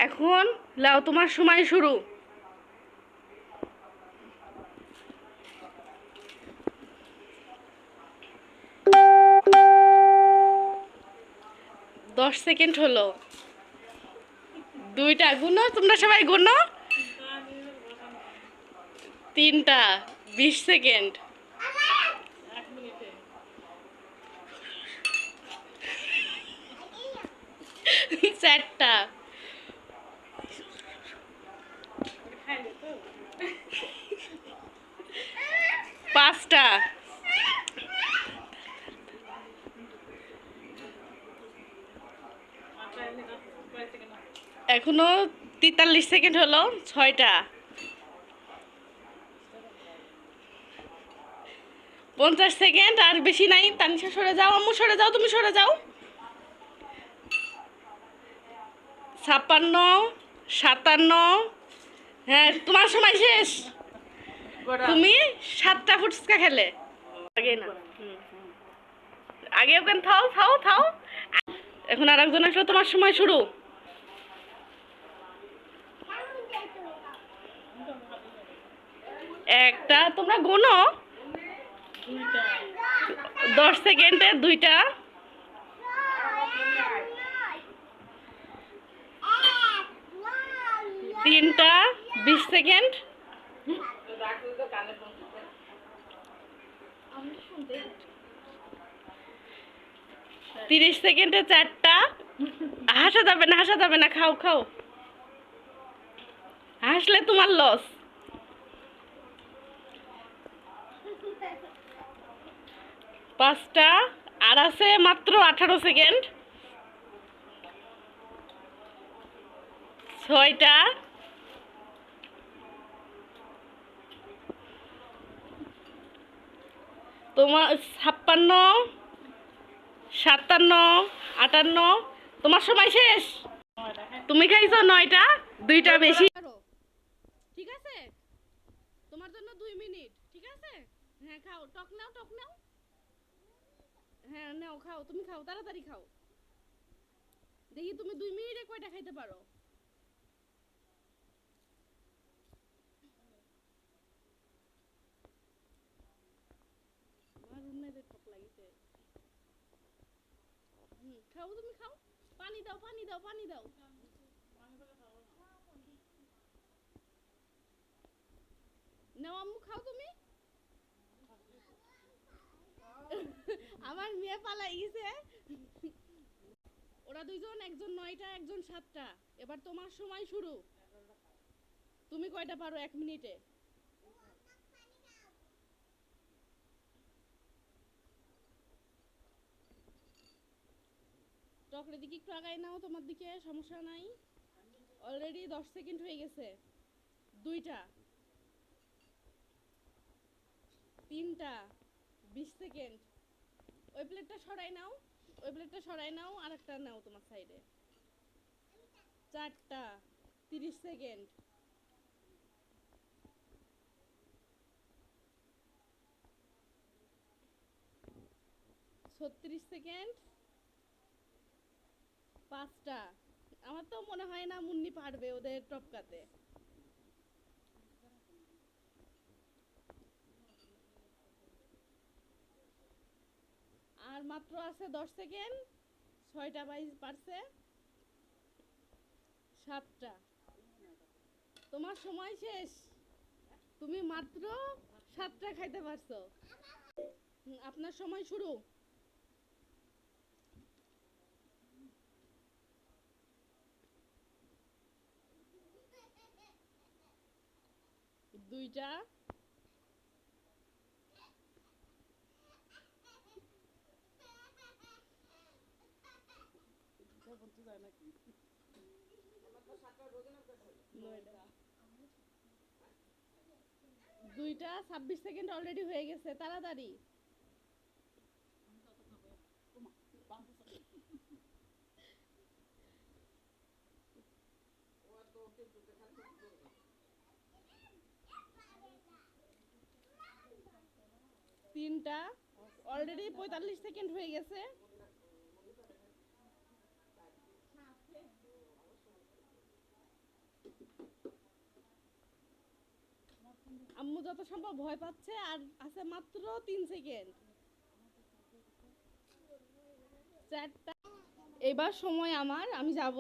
এখন লাও, তোমার সময় শুরু। 10 সেকেন্ড হলো। দুইটা গুনো, তোমরা সবাই গুনো। 3টা 20 সেকেন্ড। 4টা 5টা। এখনো 43 সেকেন্ড হলো। 6টা 50 সেকেন্ড। আর বেশি নাই। তানিশা সরে যাও, আম্মু সরে যাও, তুমি সরে যাও। 56, 57। হ্যাঁ, তোমার সময় শেষ। তুমি 7টা ফুচকা খেলে। আগে না, আগে ওখানে থাও থাও থাও। এখন আর একজন আসলে, তোমার সময় শুরু। একটা, তোমরা গোনো। 10 সেকেন্ডে 2টা। 3টা 20 সেকেন্ড। 30 সেকেন্ডে 4টা। হাসা যাবে না, হাসা যাবে না, খাও খাও। হাসলে তোমার লস। 5টা। আর আছে মাত্র 18 সেকেন্ড। 6টা। তোমার 56, 57, 58। তোমার সময় শেষ। তুমি খাইছো 9টা, 2টা বেশি। ঠিক আছে, তোমার জন্য 2 মিনিট। ঠিক আছে, হ্যাঁ খাও, টক নাও, টক নাও। হ্যাঁ নাও, খাও, তুমি খাও, তাড়াতাড়ি খাও। দেখি তুমি 2 মিনিটে কয়টা খাইতে পারো। আমার রুমমেটের টক লাগিছে। খাও, তুমি খাও। পানি দাও, পানি দাও, পানি দাও। নাও আম্মু, খাও তুমি। আমার মেয়ে পালাই গেছে। ওরা দুইজন, একজন 9টা, একজন 7টা। এবার তোমার সময় শুরু। তুমি কয়টা পারো 1 মিনিটে? টকরে দিকে একটু আগাই নাও, তোমার দিকে সমস্যা নাই। অলরেডি 10 সেকেন্ড হয়ে গেছে। 2টা। 3টা 20 সেকেন্ড। ওই প্লেটটা সরাই নাও, ওই প্লেটটা সরাই নাও, আর একটা নাও তোমার সাইডে। 4টা 30 সেকেন্ড। 36 সেকেন্ড। 5টা। আমার তো মনে হয় না মুন্নি পারবে ওদের টপকাতে। আর মাত্র আছে 10 সেকেন্ড। 6টা পারছে। 7টা। তোমার সময় শেষ। তুমি মাত্র 7টা খাইতে পারছো। আপনার সময় শুরু। 2টা। 2টা 26 সেকেন্ড অলরেডি হয়ে গেছে, তাড়াতাড়ি। তিনটা অলরেডি 45 সেকেন্ড হয়ে গেছে। আম্মু যত সম্ভব ভয় পাচ্ছে আর আছে মাত্র 3 সেকেন্ড। 4টা। এবার সময় আমার, আমি যাব।